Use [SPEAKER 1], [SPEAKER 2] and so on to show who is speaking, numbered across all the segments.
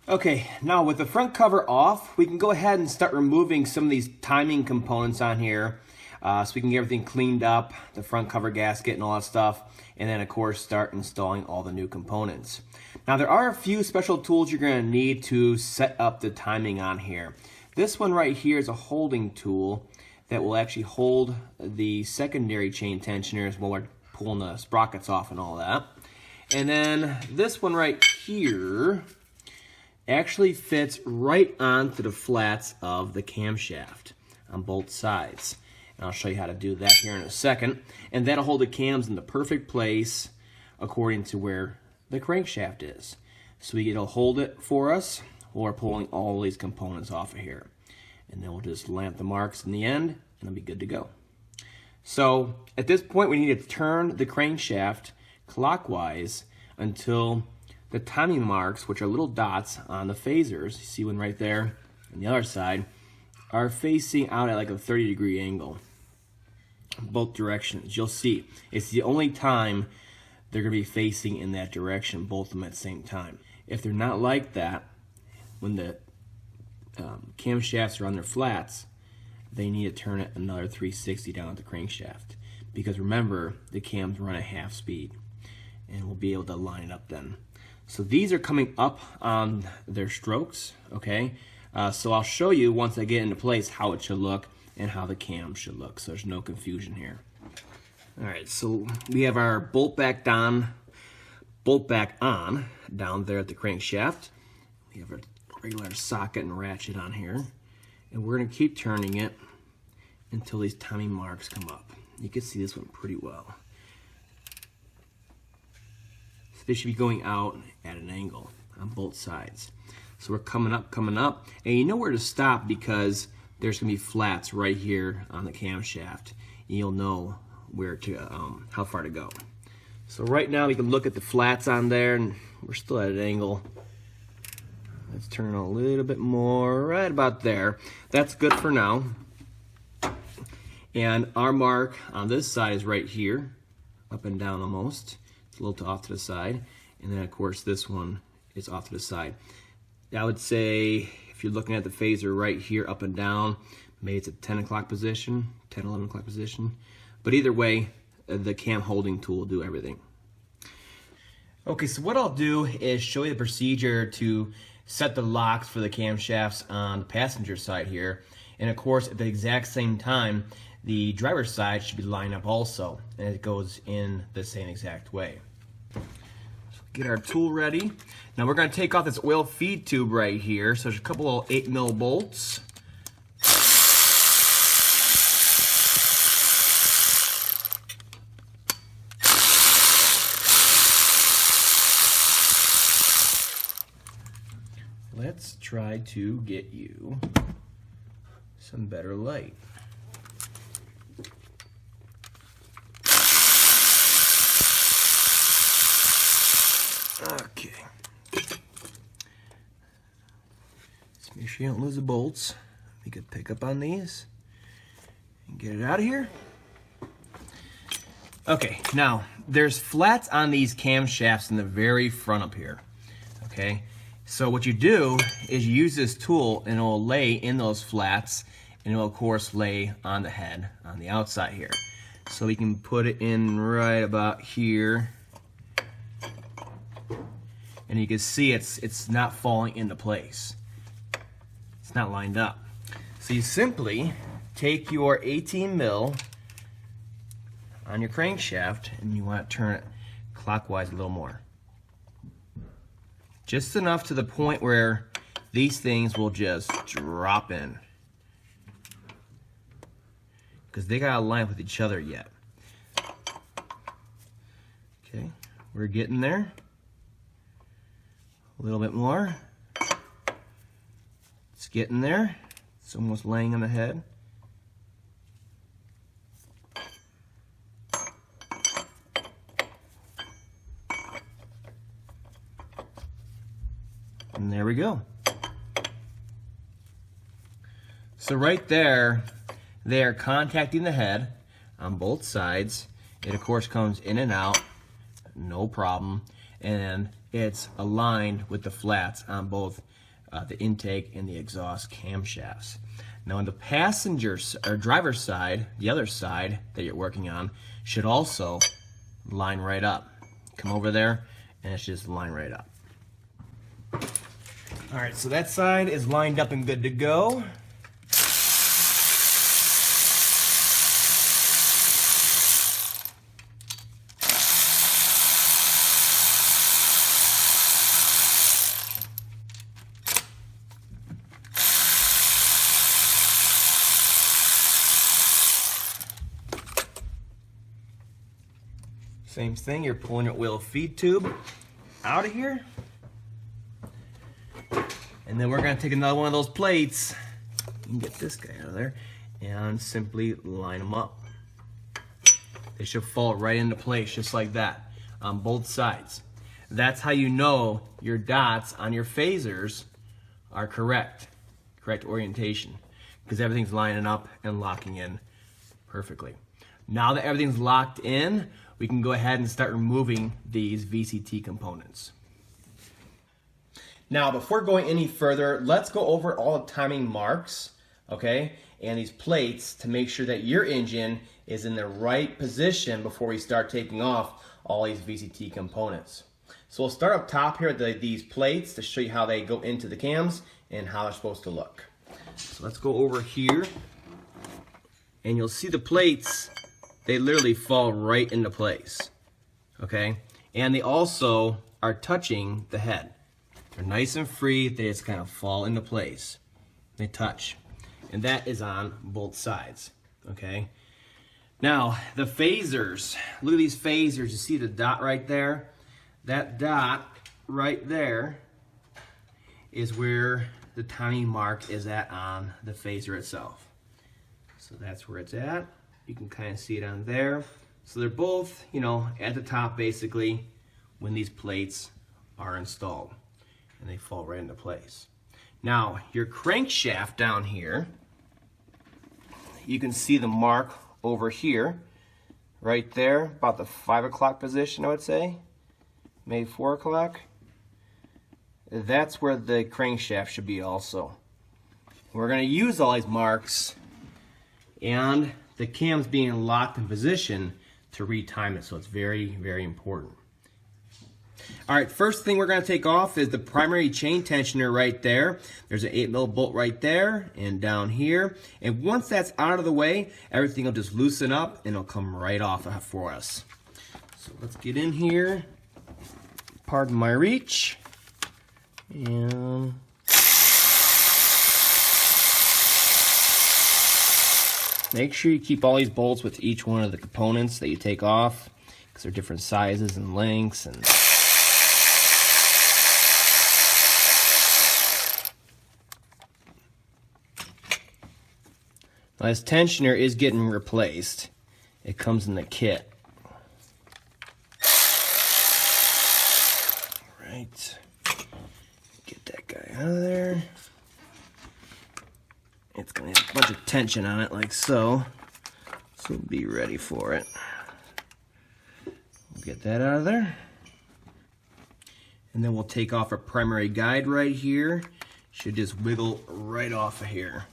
[SPEAKER 1] Okay, now with the front cover off, we can go ahead and start removing some of these timing components on here, so we can get everything cleaned up, the front cover gasket and all that stuff, and then of course start installing all the new components. Now there are a few special tools you're going to need to set up the timing on here. This one right here is a holding tool that will actually hold the secondary chain tensioners while we're pulling the sprockets off and all that. And then this one right here actually fits right onto the flats of the camshaft on both sides. And I'll show you how to do that here in a second. And that'll hold the cams in the perfect place according to where the crankshaft is. So it'll hold it for us while we're pulling all these components off of here. And then we'll just lamp the marks in the end and it'll be good to go. So at this point we need to turn the crankshaft clockwise until the timing marks, which are little dots on the phasers, you see one right there on the other side, are facing out at like a 30-degree angle. Both directions. You'll see it's the only time they're going to be facing in that direction, both of them at the same time. If they're not like that, when the camshafts are on their flats, they need to turn it another 360 down at the crankshaft. Because remember, the cams run at half speed, and we'll be able to line it up then. So these are coming up on their strokes, okay? So I'll show you once I get into place how it should look and how the cam should look, so there's no confusion here. All right, so we have our bolt back on down there at the crankshaft. We have our regular socket and ratchet on here, and we're gonna keep turning it until these timing marks come up. You can see this one pretty well. They should be going out at an angle on both sides. So we're coming up, and you know where to stop because there's gonna be flats right here on the camshaft. You'll know where to, how far to go. So right now we can look at the flats on there, and we're still at an angle. Let's turn a little bit more, right about there. That's good for now. And our mark on this side is right here, up and down almost. It's a little off to the side, and then of course this one is off to the side. I would say if you're looking at the phaser right here up and down, maybe it's a 10 o'clock position, 10, 11 o'clock position. But either way, the cam holding tool will do everything. Okay, so what I'll do is show you the procedure to set the locks for the camshafts on the passenger side here. And of course, at the exact same time, the driver's side should be lined up also, and it goes in the same exact way. So get our tool ready. Now we're going to take off this oil feed tube right here. So there's a couple of 8mm bolts. Let's try to get you some better light. Okay. Let's make sure you don't lose the bolts. We could pick up on these and get it out of here. Okay, now there's flats on these camshafts in the very front up here. Okay, so what you do is you use this tool and it will lay in those flats, and it will of course lay on the head on the outside here. So we can put it in right about here. And you can see it's not falling into place. It's not lined up. So you simply take your 18mm on your crankshaft and you want to turn it clockwise a little more. Just enough to the point where these things will just drop in. Because they gotta line up with each other yet. Okay, we're getting there. A little bit more. It's getting there. It's almost laying on the head. And there we go. So right there, they are contacting the head on both sides. It of course comes in and out, no problem. and it's aligned with the flats on both the intake and the exhaust camshafts. Now on the passenger or driver's side, the other side that you're working on should also line right up. Come over there and it should just line right up. All right, so that side is lined up and good to go. Same thing, you're pulling your oil feed tube out of here. And then we're gonna take another one of those plates, you can get this guy out of there, and simply line them up. They should fall right into place just like that on both sides. That's how you know your dots on your phasers are correct orientation, because everything's lining up and locking in perfectly. Now that everything's locked in, we can go ahead and start removing these VCT components. Now, before going any further, let's go over all the timing marks, okay, and these plates to make sure that your engine is in the right position before we start taking off all these VCT components. So we'll start up top here with these plates to show you how they go into the cams and how they're supposed to look. So let's go over here, and you'll see the plates, they literally fall right into place, okay? And they also are touching the head. They're nice and free, they just kind of fall into place. They touch. And that is on both sides, okay? Now, the phasers, look at these phasers, you see the dot right there? That dot right there is where the timing mark is at on the phaser itself. So that's where it's at. You can kind of see it on there. So they're both, you know, at the top basically when these plates are installed, and they fall right into place. Now, your crankshaft down here, you can see the mark over here, right there, about the 5 o'clock position, I would say, maybe 4 o'clock. That's where the crankshaft should be also. We're going to use all these marks and the cam's being locked in position to retime it, so it's very, very important. All right, first thing we're going to take off is the primary chain tensioner right there. There's an 8mm bolt right there and down here. And once that's out of the way, everything will just loosen up and it'll come right off for us. So let's get in here. Pardon my reach. And make sure you keep all these bolts with each one of the components that you take off, because they're different sizes and lengths. And now this tensioner is getting replaced. It comes in the kit. All right, get that guy out of there. It's going to have a bunch of tension on it like so, so be ready for it. We'll get that out of there. And then we'll take off our primary guide right here. Should just wiggle right off of here.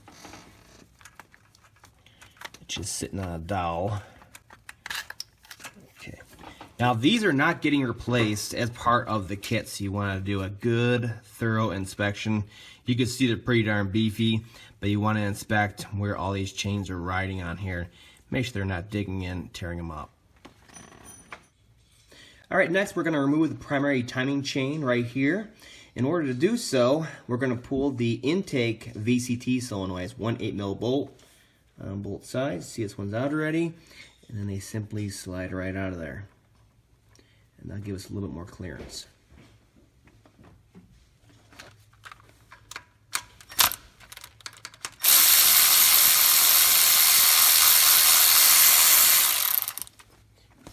[SPEAKER 1] It's just sitting on a dowel. Okay. Now these are not getting replaced as part of the kit, so you want to do a good, thorough inspection. You can see they're pretty darn beefy, but you want to inspect where all these chains are riding on here. Make sure they're not digging in, tearing them up. All right, next we're going to remove the primary timing chain right here. In order to do so, we're going to pull the intake VCT solenoids, one 8mm bolt on both sides. See, this one's out already, and then they simply slide right out of there. And that'll give us a little bit more clearance.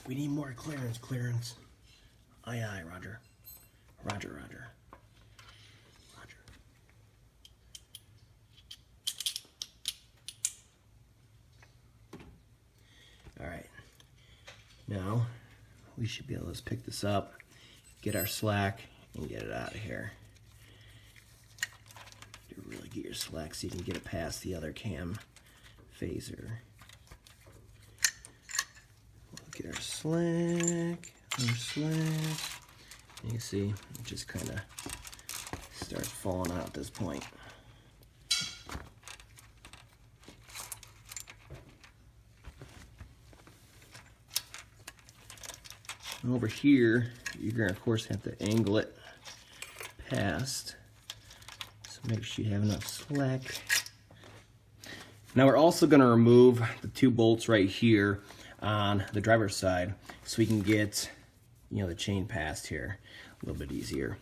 [SPEAKER 1] We need more clearance. Aye, aye, Roger. Roger, Roger. Roger. All right. Now, we should be able to just pick this up, get our slack and get it out of here. You really get your slack so you can get it past the other cam phaser. We'll get our slack. And you see, it just kind of starts falling out at this point. And over here, you're going to, of course, have to angle it past. So make sure you have enough slack. Now we're also going to remove the 2 bolts right here on the driver's side so we can get, you know, the chain past here a little bit easier.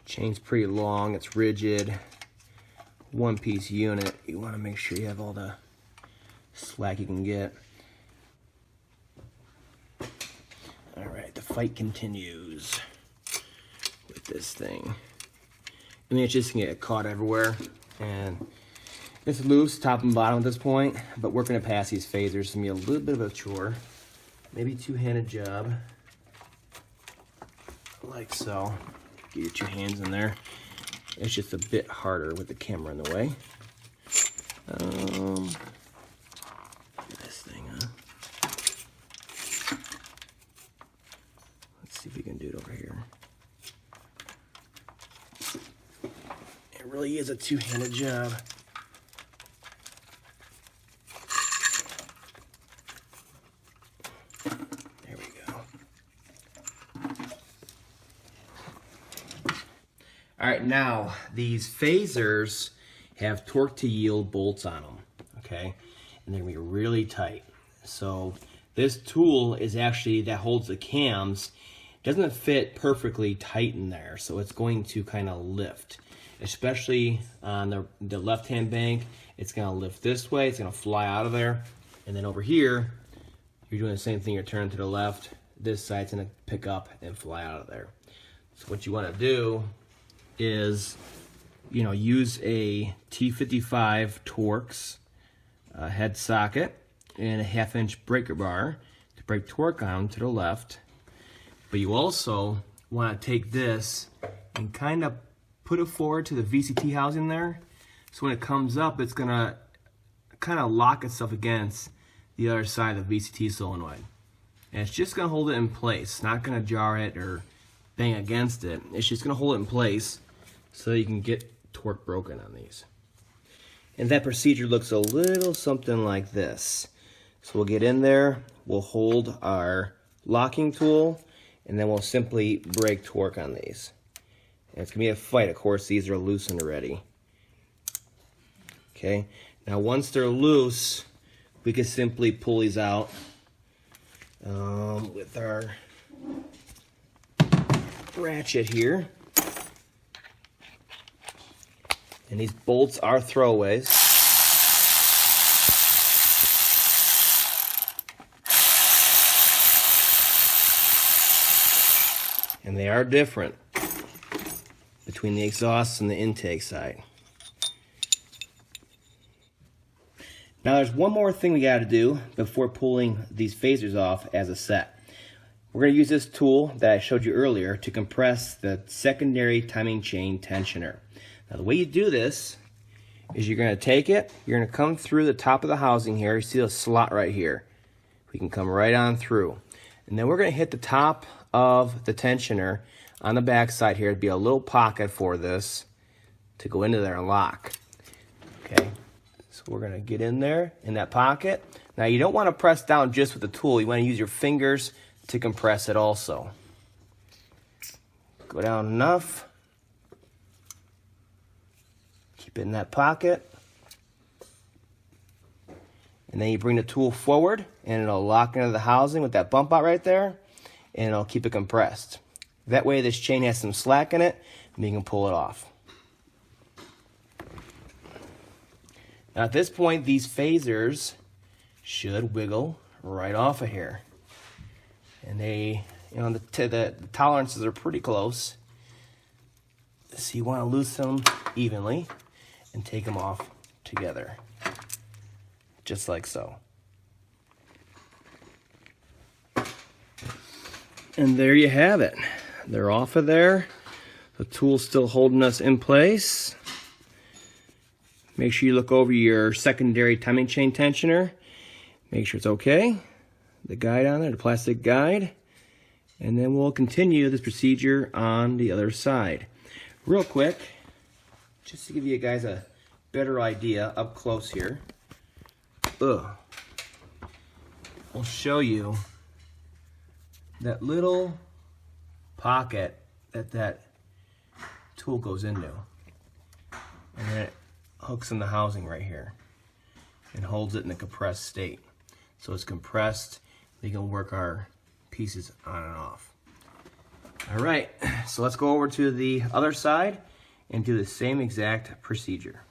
[SPEAKER 1] Chain's pretty long, it's rigid, 1-piece unit. You want to make sure you have all the slack you can get. Alright, the fight continues with this thing. I mean, it's just gonna get caught everywhere, and it's loose top and bottom at this point, but working it past these phasers is gonna be a little bit of a chore. Maybe 2-handed job, like so. Get your 2 hands in there. It's just a bit harder with the camera in the way. This thing, huh? Let's see if we can do it over here. It really is a 2-handed job. There we go. All right, now these phasers have torque to yield bolts on them, okay? And they're gonna be really tight. So this tool is actually, that holds the cams, doesn't fit perfectly tight in there, so it's going to kind of lift. Especially on the left-hand bank, it's gonna lift this way, it's gonna fly out of there. And then over here, you're doing the same thing, you're turning to the left, this side's gonna pick up and fly out of there. So what you wanna do is, you know, use a T55 Torx head socket and a 1/2-inch breaker bar to break torque on to the left. But you also want to take this and kind of put it forward to the VCT housing there. So when it comes up, it's gonna kind of lock itself against the other side of the VCT solenoid. And it's just gonna hold it in place. It's not gonna jar it or bang against it. It's just gonna hold it in place so you can get torque broken on these. And that procedure looks a little something like this. So we'll get in there, we'll hold our locking tool, and then we'll simply break torque on these. And it's gonna be a fight, of course, these are loosened already. Okay, now once they're loose, we can simply pull these out with our ratchet here. And these bolts are throwaways. And they are different between the exhaust and the intake side. Now there's one more thing we got to do before pulling these phasers off as a set. We're going to use this tool that I showed you earlier to compress the secondary timing chain tensioner. Now the way you do this is you're going to take it, you're going to come through the top of the housing here. You see the slot right here. We can come right on through. And then we're going to hit the top of the tensioner on the back side here. It'd be a little pocket for this to go into there and lock. Okay, so we're going to get in there in that pocket. Now you don't want to press down just with the tool. You want to use your fingers to compress it also. Go down enough. Keep it in that pocket. And then you bring the tool forward and it'll lock into the housing with that bump out right there, and it'll keep it compressed. That way this chain has some slack in it and you can pull it off. Now at this point, these phasers should wiggle right off of here. And they, you know, the tolerances are pretty close. So you want to loosen them evenly and take them off together, just like so. And there you have it. They're off of there. The tool's still holding us in place. Make sure you look over your secondary timing chain tensioner. Make sure it's okay. The guide on there, the plastic guide. And then we'll continue this procedure on the other side. Real quick, just to give you guys a better idea up close here. I'll show you that little pocket that tool goes into. And then it hooks in the housing right here and holds it in a compressed state. So it's compressed. We can work our pieces on and off. All right, so let's go over to the other side and do the same exact procedure.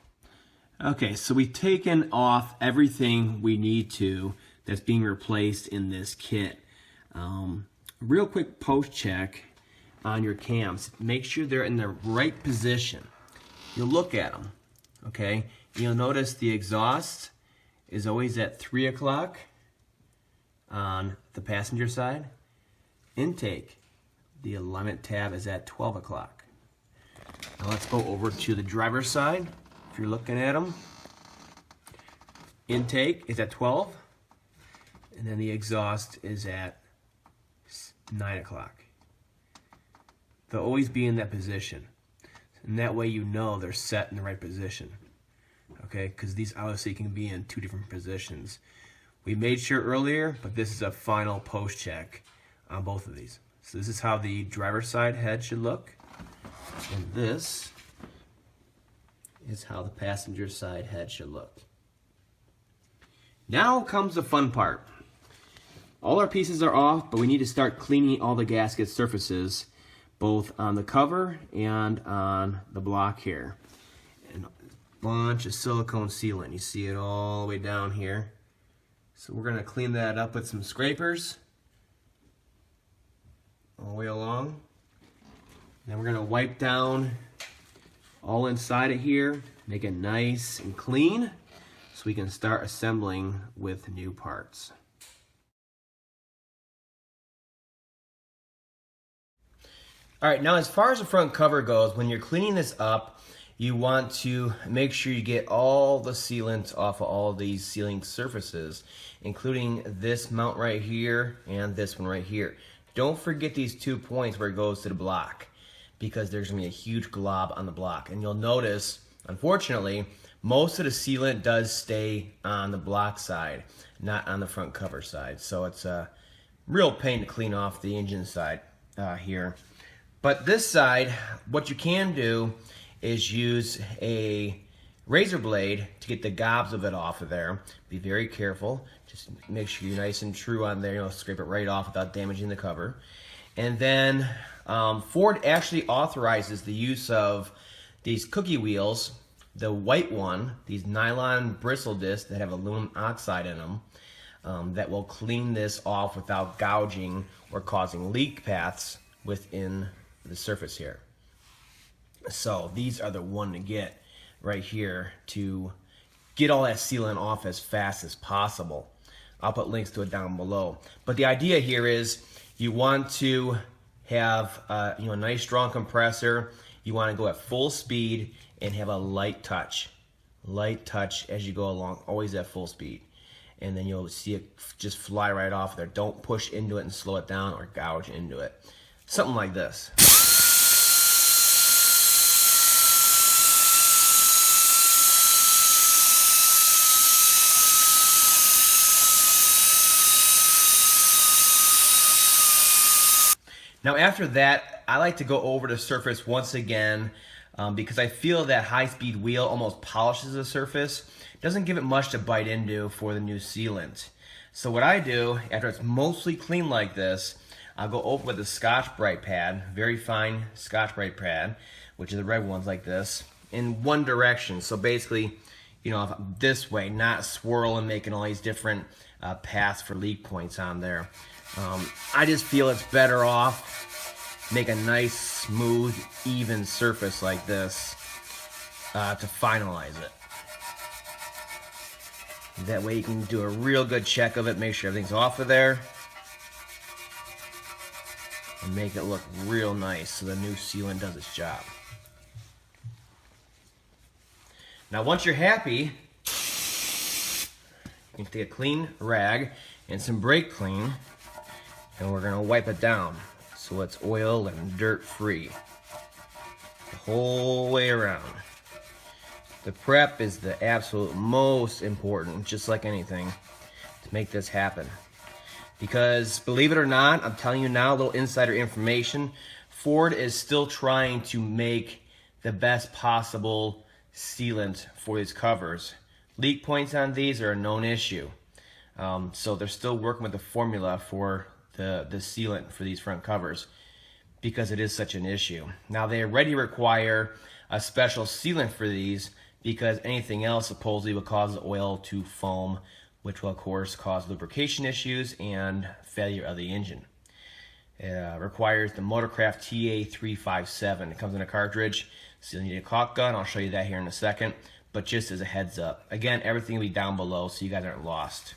[SPEAKER 1] Okay, so we've taken off everything we need to that's being replaced in this kit. Real quick post check on your cams. Make sure they're in the right position. You'll look at them, okay? You'll notice the exhaust is always at 3 o'clock on the passenger side. Intake, the alignment tab is at 12 o'clock. Now let's go over to the driver's side. If you're looking at them, intake is at 12, and then the exhaust is at 9 o'clock. They'll always be in that position, and that way you know they're set in the right position. Okay, because these obviously can be in 2 different positions. We made sure earlier, but this is a final post check on both of these. So this is how the driver's side head should look, and this is how the passenger side head should look. Now comes the fun part. All our pieces are off, but we need to start cleaning all the gasket surfaces, both on the cover and on the block here. And a bunch of silicone sealant. You see it all the way down here. So we're going to clean that up with some scrapers all the way along. Then we're going to wipe down all inside of here, make it nice and clean so we can start assembling with new parts. All right, now as far as the front cover goes, when you're cleaning this up, you want to make sure you get all the sealant off of all these sealing surfaces, including this mount right here and this one right here. Don't forget these 2 points where it goes to the block, because there's going to be a huge glob on the block. And you'll notice, unfortunately, most of the sealant does stay on the block side, not on the front cover side. So it's a real pain to clean off the engine side here. But this side, what you can do is use a razor blade to get the gobs of it off of there. Be very careful. Just make sure you're nice and true on there. You know, scrape it right off without damaging the cover. And then Ford actually authorizes the use of these cookie wheels, the white one, these nylon bristle discs that have aluminum oxide in them, that will clean this off without gouging or causing leak paths within the surface here. So these are the one to get right here to get all that sealant off as fast as possible. I'll put links to it down below. But the idea here is you want to have a nice strong compressor. You want to go at full speed and have a light touch as you go along, always at full speed. And then you'll see it just fly right off there. Don't push into it and slow it down or gouge into it. Something like this. Now after that, I like to go over the surface once again because I feel that high-speed wheel almost polishes the surface. It doesn't give it much to bite into for the new sealant. So what I do, after it's mostly clean like this, I'll go over with a Scotch-Brite pad, very fine Scotch-Brite pad, which is the red ones like this, in one direction. So basically, this way, not swirl and making all these different paths for leak points on there. I just feel it's better off make a nice, smooth, even surface like this to finalize it. That way you can do a real good check of it, make sure everything's off of there, and make it look real nice so the new sealant does its job. Now once you're happy, you can take a clean rag and some brake clean, and we're going to wipe it down so it's oil and dirt free the whole way around. The prep is the absolute most important, just like anything, to make this happen. Because believe it or not, I'm telling you now, a little insider information, Ford is still trying to make the best possible sealant for these covers. Leak points on these are a known issue. So they're still working with the formula for the sealant for these front covers because it is such an issue. Now they already require a special sealant for these because anything else supposedly will cause the oil to foam, which will of course cause lubrication issues and failure of the engine. It requires the Motorcraft TA357. It comes in a cartridge, so you'll need a caulk gun. I'll show you that here in a second, but just as a heads up. Again, everything will be down below so you guys aren't lost.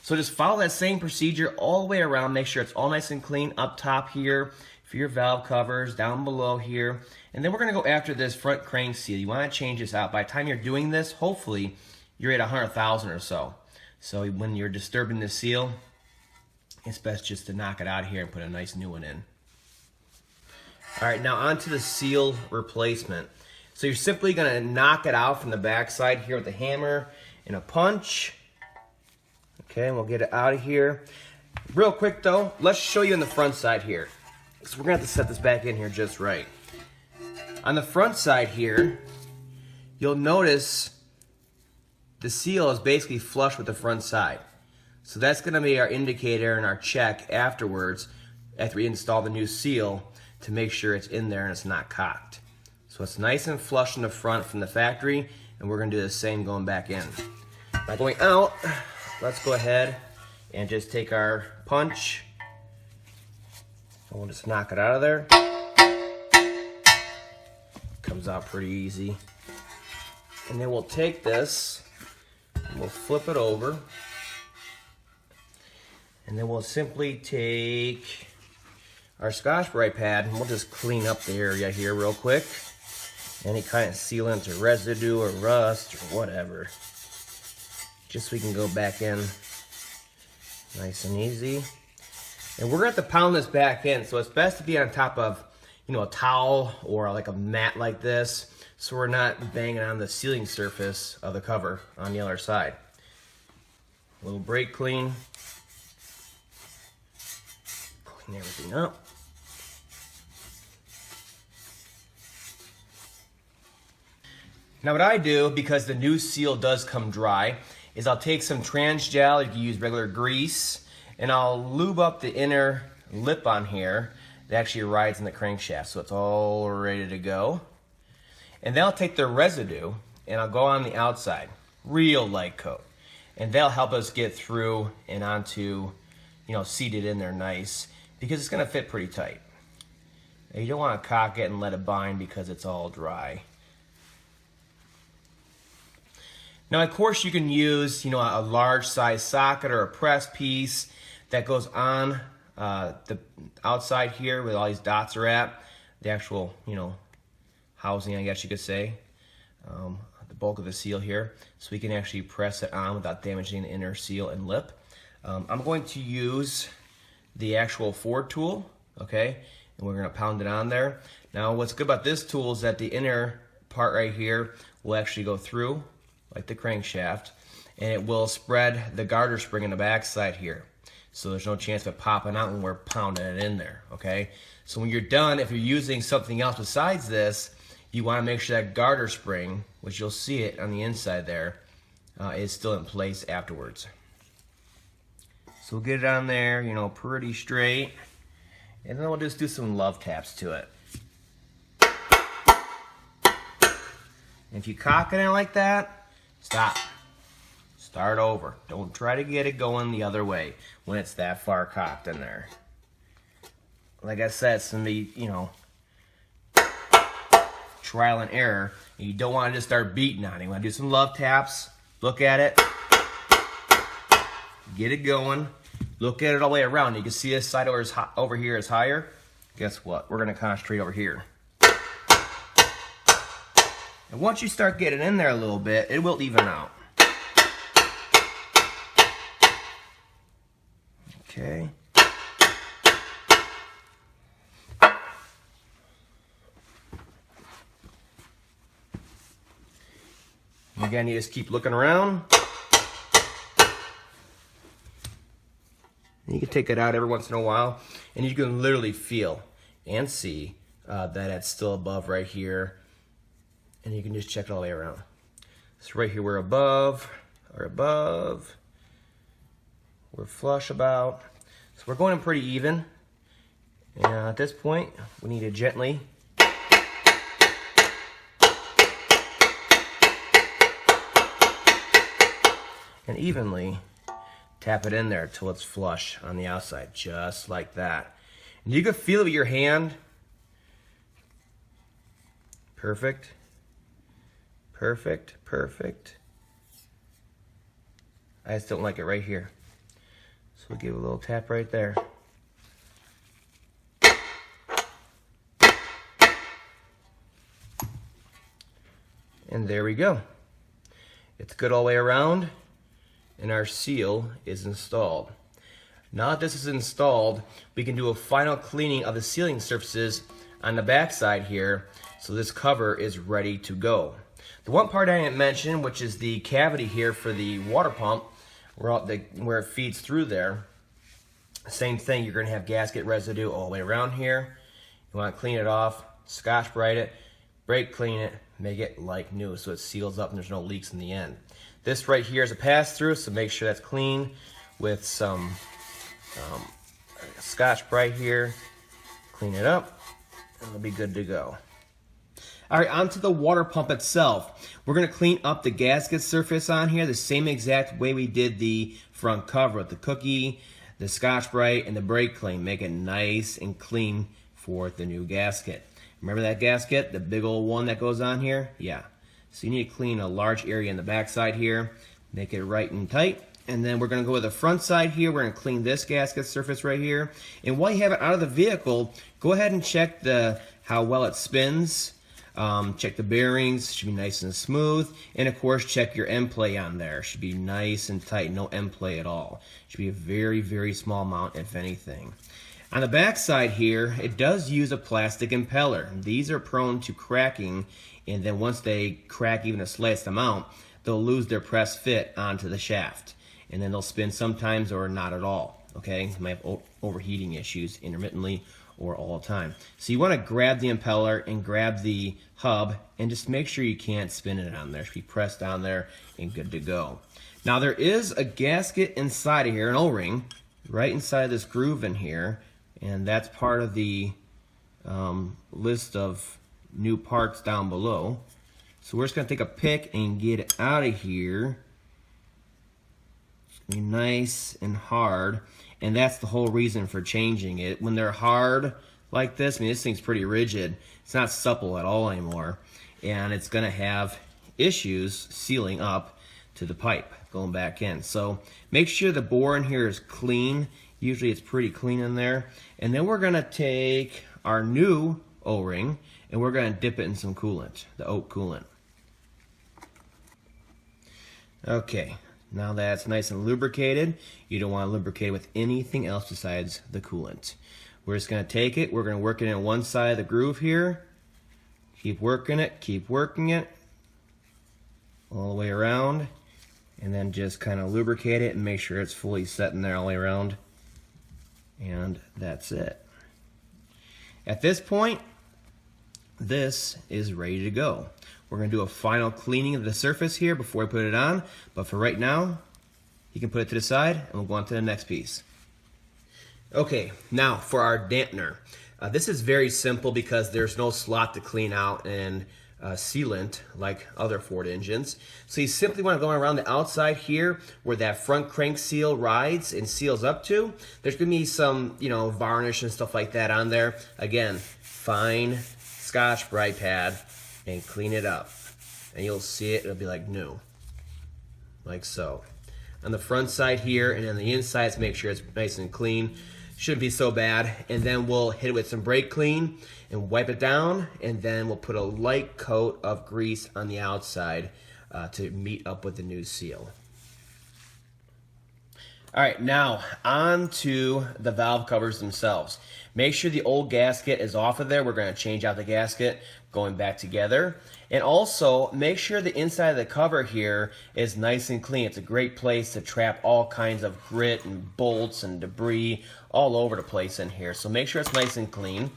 [SPEAKER 1] So just follow that same procedure all the way around. Make sure it's all nice and clean up top here for your valve covers, down below here. And then we're going to go after this front crank seal. You want to change this out. By the time you're doing this, hopefully you're at 100,000 or so. So when you're disturbing the seal, it's best just to knock it out here and put a nice new one in. All right, now onto the seal replacement. So you're simply going to knock it out from the back side here with a hammer and a punch. Okay, and we'll get it out of here. Real quick though, let's show you on the front side here. So we're going to have to set this back in here just right. On the front side here, you'll notice the seal is basically flush with the front side. So that's going to be our indicator and our check afterwards after we install the new seal to make sure it's in there and it's not cocked. So it's nice and flush in the front from the factory, and we're going to do the same going back in. By going out, let's go ahead and just take our punch and we'll just knock it out of there. Comes out pretty easy. And then we'll take this and we'll flip it over. And then we'll simply take our Scotch-Brite pad and we'll just clean up the area here real quick. Any kind of sealant or residue or rust or whatever. Just so we can go back in nice and easy. And we're going to have to pound this back in, so it's best to be on top of, a towel or like a mat like this, so we're not banging on the sealing surface of the cover on the other side. A little brake clean. Clean everything up. Now what I do, because the new seal does come dry, is I'll take some trans gel, you can use regular grease, and I'll lube up the inner lip on here that actually rides in the crankshaft, so it's all ready to go. And then I'll take the residue and I'll go on the outside, real light coat, and that'll help us get through and onto, seated in there nice, because it's going to fit pretty tight. Now, you don't want to cock it and let it bind because it's all dry. Now, of course, you can use, a large size socket or a press piece that goes on the outside here where all these dots are at. The actual, housing, I guess you could say. The bulk of the seal here. So we can actually press it on without damaging the inner seal and lip. I'm going to use the actual Ford tool, okay? And we're going to pound it on there. Now, what's good about this tool is that the inner part right here will actually go through like the crankshaft, and it will spread the garter spring in the back side here. So there's no chance of it popping out when we're pounding it in there, okay? So when you're done, if you're using something else besides this, you want to make sure that garter spring, which you'll see it on the inside there, is still in place afterwards. So we'll get it on there, pretty straight, and then we'll just do some love taps to it. And if you cock it in like that, stop. Start over. Don't try to get it going the other way when it's that far cocked in there. Like I said, it's gonna be, you know, trial and error. And you don't want to just start beating on it. You want to do some love taps. Look at it. Get it going. Look at it all the way around. You can see this side over here is higher. Guess what? We're gonna concentrate over here. And once you start getting in there a little bit, it will even out. Okay. Again, you just keep looking around. You can take it out every once in a while, and you can literally feel and see that it's still above right here. And you can just check it all the way around. So right here we're above, we're flush about. So we're going in pretty even. And at this point, we need to gently and evenly tap it in there till it's flush on the outside, just like that. And you can feel it with your hand. Perfect. Perfect, perfect. I just don't like it right here. So we'll give it a little tap right there. And there we go. It's good all the way around, and our seal is installed. Now that this is installed, we can do a final cleaning of the sealing surfaces on the back side here, so this cover is ready to go. The one part I didn't mention, which is the cavity here for the water pump, where it feeds through there. Same thing, you're going to have gasket residue all the way around here. You want to clean it off, Scotch-Brite it, brake clean it, make it like new so it seals up and there's no leaks in the end. This right here is a pass-through, so make sure that's clean with some Scotch-Brite here. Clean it up, and it'll be good to go. All right, onto the water pump itself. We're going to clean up the gasket surface on here the same exact way we did the front cover with the cookie, the Scotch-Brite, and the brake clean. Make it nice and clean for the new gasket. Remember that gasket, the big old one that goes on here? Yeah. So you need to clean a large area in the back side here, make it right and tight. And then we're going to go with the front side here. We're going to clean this gasket surface right here. And while you have it out of the vehicle, go ahead and check how well it spins. Check the bearings, should be nice and smooth, and of course check your end play on there. Should be nice and tight, no end play at all. Should be a very, very small amount, if anything. On the back side here, it does use a plastic impeller. These are prone to cracking, and then once they crack even the slightest amount, they'll lose their press fit onto the shaft, and then they'll spin sometimes or not at all. Okay, you might have overheating issues intermittently or all the time. So you want to grab the impeller and grab the hub and just make sure you can't spin it on there. It should be pressed down there and good to go. Now there is a gasket inside of here, an O-ring, right inside this groove in here, and that's part of the list of new parts down below. So we're just going to take a pick and get it out of here. It's going to be nice and hard. And that's the whole reason for changing it. When they're hard like this, I mean, this thing's pretty rigid. It's not supple at all anymore. And it's going to have issues sealing up to the pipe going back in. So make sure the bore in here is clean. Usually it's pretty clean in there. And then we're going to take our new O-ring and we're going to dip it in some coolant, the oat coolant. Okay. Now that it's nice and lubricated, you don't want to lubricate with anything else besides the coolant. We're just going to take it, we're going to work it in one side of the groove here. Keep working it all the way around, and then just kind of lubricate it and make sure it's fully set in there all the way around. And that's it. At this point, this is ready to go. We're going to do a final cleaning of the surface here before we put it on, but for right now, you can put it to the side and we'll go on to the next piece. Okay, now for our dampener. This is very simple because there's no slot to clean out, and sealant like other Ford engines. So you simply want to go around the outside here where that front crank seal rides and seals up to. There's going to be some, you know, varnish and stuff like that on there. Again, fine Scotch-Brite pad and clean it up. And you'll see it, it'll be like new. Like so. On the front side here and on the inside, to make sure it's nice and clean. Shouldn't be so bad. And then we'll hit it with some brake clean and wipe it down, and then we'll put a light coat of grease on the outside to meet up with the new seal. All right, now on to the valve covers themselves. Make sure the old gasket is off of there. We're going to change out the gasket, going back together. And also, make sure the inside of the cover here is nice and clean. It's a great place to trap all kinds of grit and bolts and debris all over the place in here. So make sure it's nice and clean.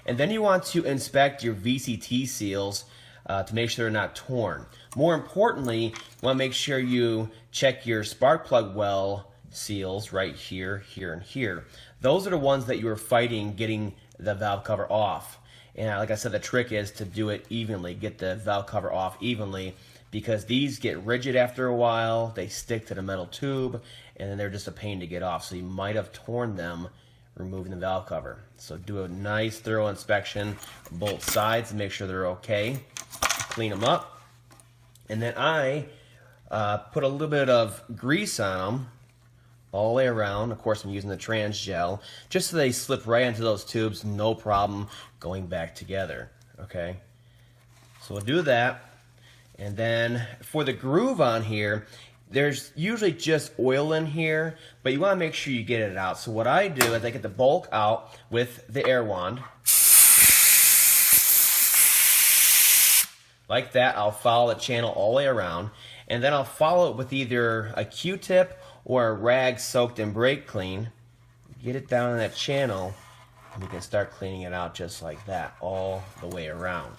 [SPEAKER 1] And then you want to inspect your VCT seals to make sure they're not torn. More importantly, you want to make sure you check your spark plug well seals right here, here, and here. Those are the ones that you were fighting getting the valve cover off. And like I said, the trick is to do it evenly, get the valve cover off evenly, because these get rigid after a while, they stick to the metal tube, and then they're just a pain to get off. So you might have torn them removing the valve cover. So do a nice thorough inspection of both sides and make sure they're okay. Clean them up. And then I put a little bit of grease on them all the way around. Of course, I'm using the trans gel just so they slip right into those tubes, no problem going back together. Okay, so we'll do that. And then for the groove on here, there's usually just oil in here, but you want to make sure you get it out. So what I do is I get the bulk out with the air wand. Like that, I'll follow the channel all the way around, and then I'll follow it with either a Q-tip or a rag soaked in brake clean. Get it down in that channel, and we can start cleaning it out just like that, all the way around.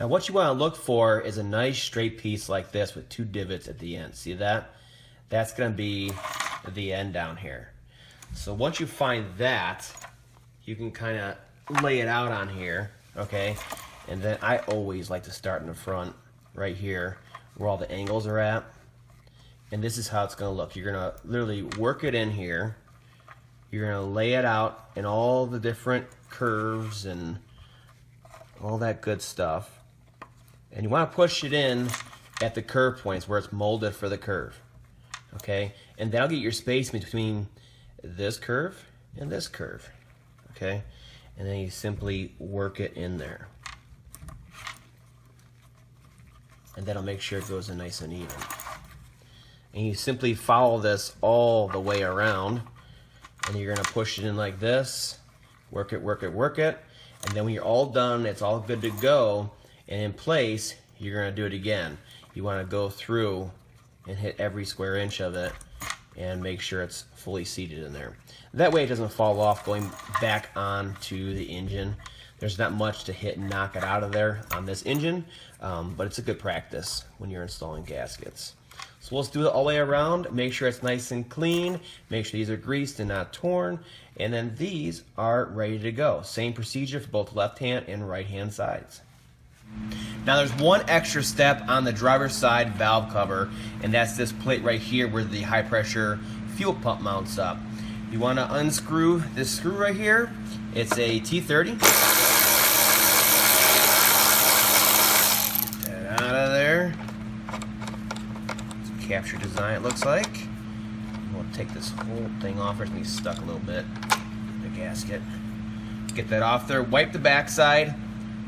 [SPEAKER 1] Now what you want to look for is a nice straight piece like this with two divots at the end. See that? That's going to be the end down here. So once you find that, you can kind of lay it out on here, okay? And then I always like to start in the front right here where all the angles are at. And this is how it's going to look. You're going to literally work it in here. You're going to lay it out in all the different curves and all that good stuff. And you want to push it in at the curve points where it's molded for the curve. Okay? And that'll get your space between this curve and this curve. Okay? And then you simply work it in there. And that'll make sure it goes in nice and even. And you simply follow this all the way around, and you're going to push it in like this, work it, work it, work it, and then when you're all done, it's all good to go, and in place, you're going to do it again. You want to go through and hit every square inch of it and make sure it's fully seated in there. That way it doesn't fall off going back onto the engine. There's not much to hit and knock it out of there on this engine, but it's a good practice when you're installing gaskets. So let's do it all the way around, make sure it's nice and clean, make sure these are greased and not torn, and then these are ready to go. Same procedure for both left hand and right hand sides. Now there's one extra step on the driver's side valve cover, and that's this plate right here where the high pressure fuel pump mounts up. You want to unscrew this screw right here. It's a T30. Get that out of there. It's a capture design, it looks like. We'll take this whole thing off. It's going to be stuck a little bit in the gasket. Get that off there. Wipe the back side.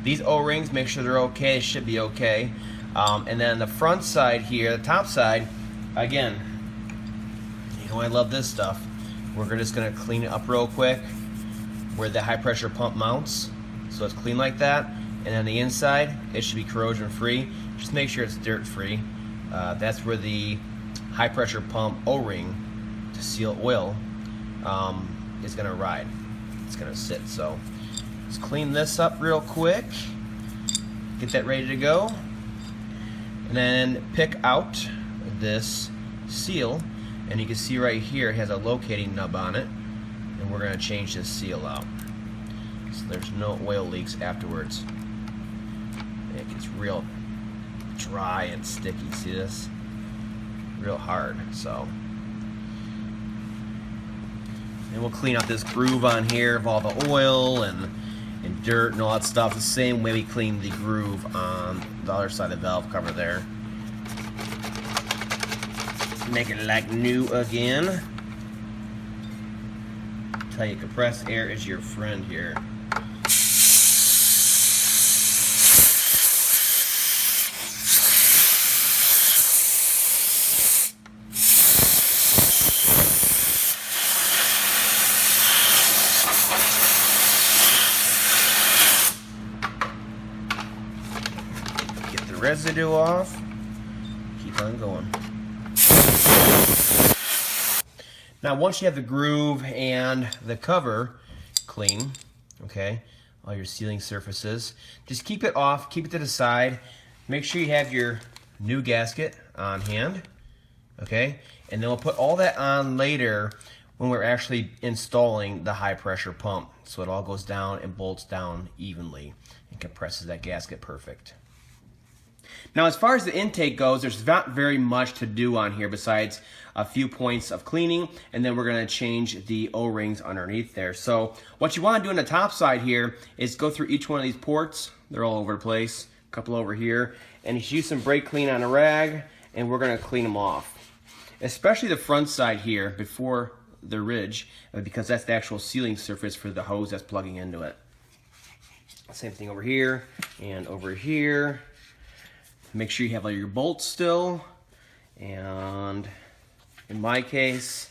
[SPEAKER 1] These O-rings, make sure they're okay. It should be okay. And then the front side here, the top side, again, you know I love this stuff. We're just going to clean it up real quick where the high pressure pump mounts. So it's clean like that. And then the inside, it should be corrosion free. Just make sure it's dirt free. That's where the high pressure pump O-ring to seal oil is going to ride. It's going to sit. So let's clean this up real quick. Get that ready to go. And then pick out this seal. And you can see right here it has a locating nub on it. And we're going to change this seal out so there's no oil leaks afterwards. It gets real dry and sticky. See this? Real hard. So, and we'll clean out this groove on here of all the oil and dirt and all that stuff the same way we clean the groove on the other side of the valve cover there. Make it like new again. Tell you, compressed air is your friend here. Residue off, keep on going. Now once you have the groove and the cover clean, okay, all your sealing surfaces, just keep it off, keep it to the side. Make sure you have your new gasket on hand, okay, and then we'll put all that on later when we're actually installing the high pressure pump, so it all goes down and bolts down evenly and compresses that gasket perfect. Now, as far as the intake goes, there's not very much to do on here besides a few points of cleaning, and then we're going to change the O-rings underneath there. So what you want to do on the top side here is go through each one of these ports. They're all over the place, a couple over here, and just use some brake clean on a rag, and we're going to clean them off. Especially the front side here before the ridge, because that's the actual sealing surface for the hose that's plugging into it. Same thing over here and over here. Make sure you have all your bolts still, and in my case,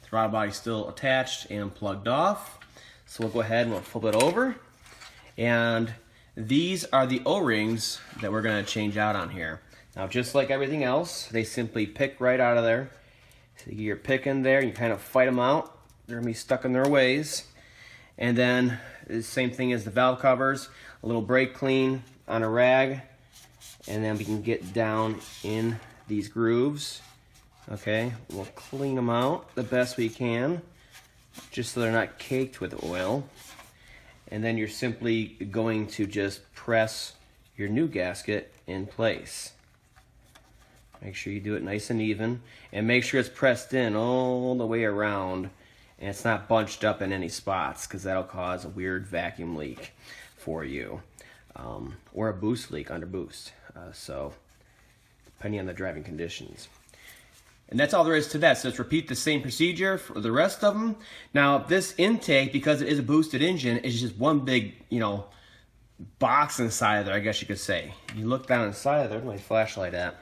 [SPEAKER 1] throttle body's still attached and plugged off. So we'll go ahead and we'll flip it over, and these are the O-rings that we're going to change out on here. Now, just like everything else, they simply pick right out of there. So you get your pick in there, you kind of fight them out. They're going to be stuck in their ways. And then the same thing as the valve covers, a little brake clean on a rag. And then we can get down in these grooves. Okay, we'll clean them out the best we can, just so they're not caked with oil. And then you're simply going to just press your new gasket in place. Make sure you do it nice and even, and make sure it's pressed in all the way around, and it's not bunched up in any spots, because that'll cause a weird vacuum leak for you. Or a boost leak under boost. So, depending on the driving conditions. And that's all there is to that. So let's repeat the same procedure for the rest of them. Now, this intake, because it is a boosted engine, is just one big, box inside of there, I guess you could say. You look down inside of there, where's my flashlight at?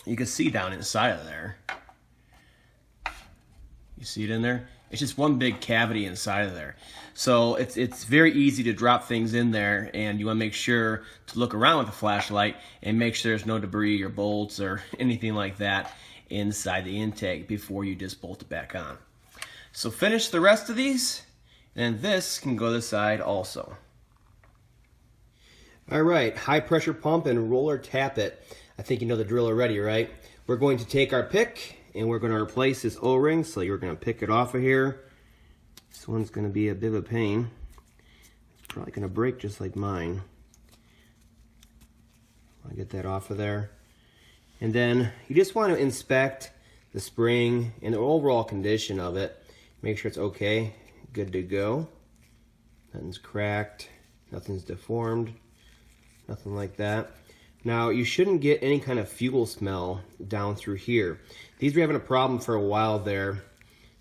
[SPEAKER 1] You can see down inside of there. You see it in there? It's just one big cavity inside of there. So it's very easy to drop things in there, and you want to make sure to look around with the flashlight and make sure there's no debris or bolts or anything like that inside the intake before you just bolt it back on. So finish the rest of these, and this can go this side also. Alright, high pressure pump and roller tappet. I think you know the drill already, right? We're going to take our pick and we're going to replace this O-ring, so you're going to pick it off of here. This one's going to be a bit of a pain. It's probably going to break just like mine. I'll get that off of there. And then you just want to inspect the spring and the overall condition of it. Make sure it's okay, good to go. Nothing's cracked, nothing's deformed, nothing like that. Now, you shouldn't get any kind of fuel smell down through here. These were having a problem for a while there,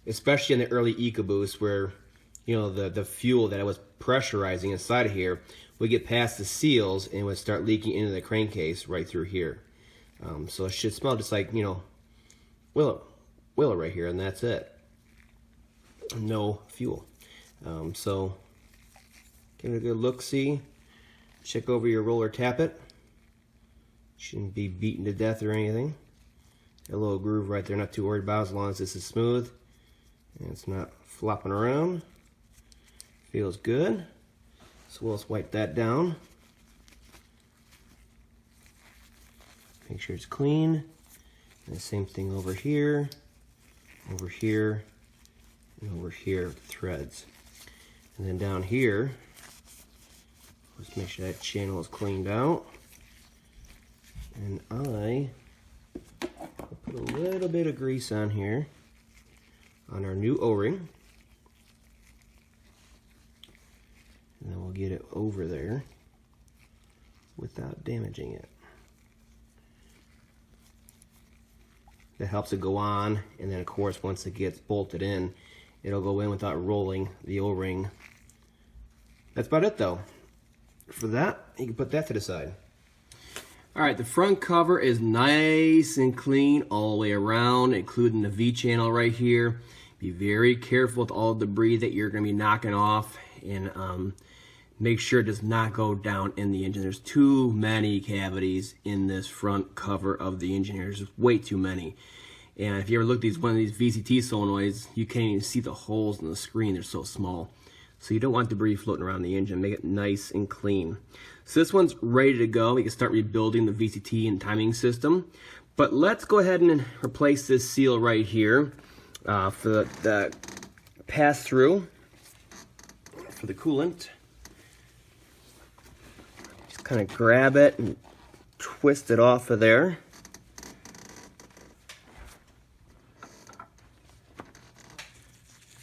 [SPEAKER 1] especially in the early Ecoboost, where the fuel that I was pressurizing inside of here would get past the seals and would start leaking into the crankcase right through here. So it should smell just like, Willow right here, and that's it. No fuel. So give it a good look-see. Check over your roller tappet. Shouldn't be beaten to death or anything. A little groove right there, not too worried about, as long as this is smooth and it's not flopping around. Feels good. So we'll just wipe that down. Make sure it's clean. And the same thing over here, and over here, threads. And then down here, Let's make sure that channel is cleaned out. And I will put a little bit of grease on here on our new O-ring. And then we'll get it over there without damaging it. That helps it go on, and then of course once it gets bolted in, it'll go in without rolling the O-ring. That's about it though. For that, you can put that to the side. Alright, the front cover is nice and clean all the way around, including the V-channel right here. Be very careful with all the debris that you're going to be knocking off, and make sure it does not go down in the engine. There's too many cavities in this front cover of the engine here. There's just way too many. And if you ever look at one of these VCT solenoids, you can't even see the holes in the screen. They're so small. So you don't want debris floating around the engine. Make it nice and clean. So this one's ready to go. We can start rebuilding the VCT and timing system. But let's go ahead and replace this seal right here for the pass-through for the coolant. Just kind of grab it and twist it off of there.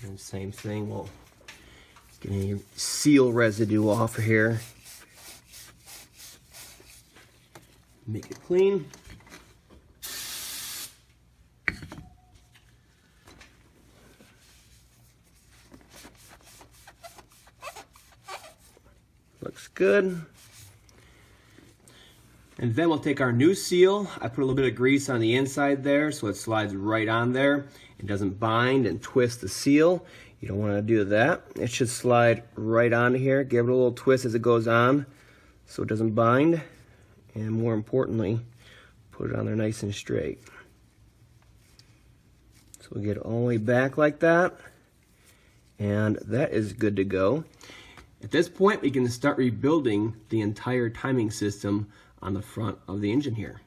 [SPEAKER 1] And same thing, we'll get any seal residue off of here. Make it clean. Looks good. And then we'll take our new seal. I put a little bit of grease on the inside there so it slides right on there. It doesn't bind and twist the seal. You don't want to do that. It should slide right onto here. Give it a little twist as it goes on so it doesn't bind. And more importantly, put it on there nice and straight. So we'll get it all the way back like that. And that is good to go. At this point, we can start rebuilding the entire timing system on the front of the engine here.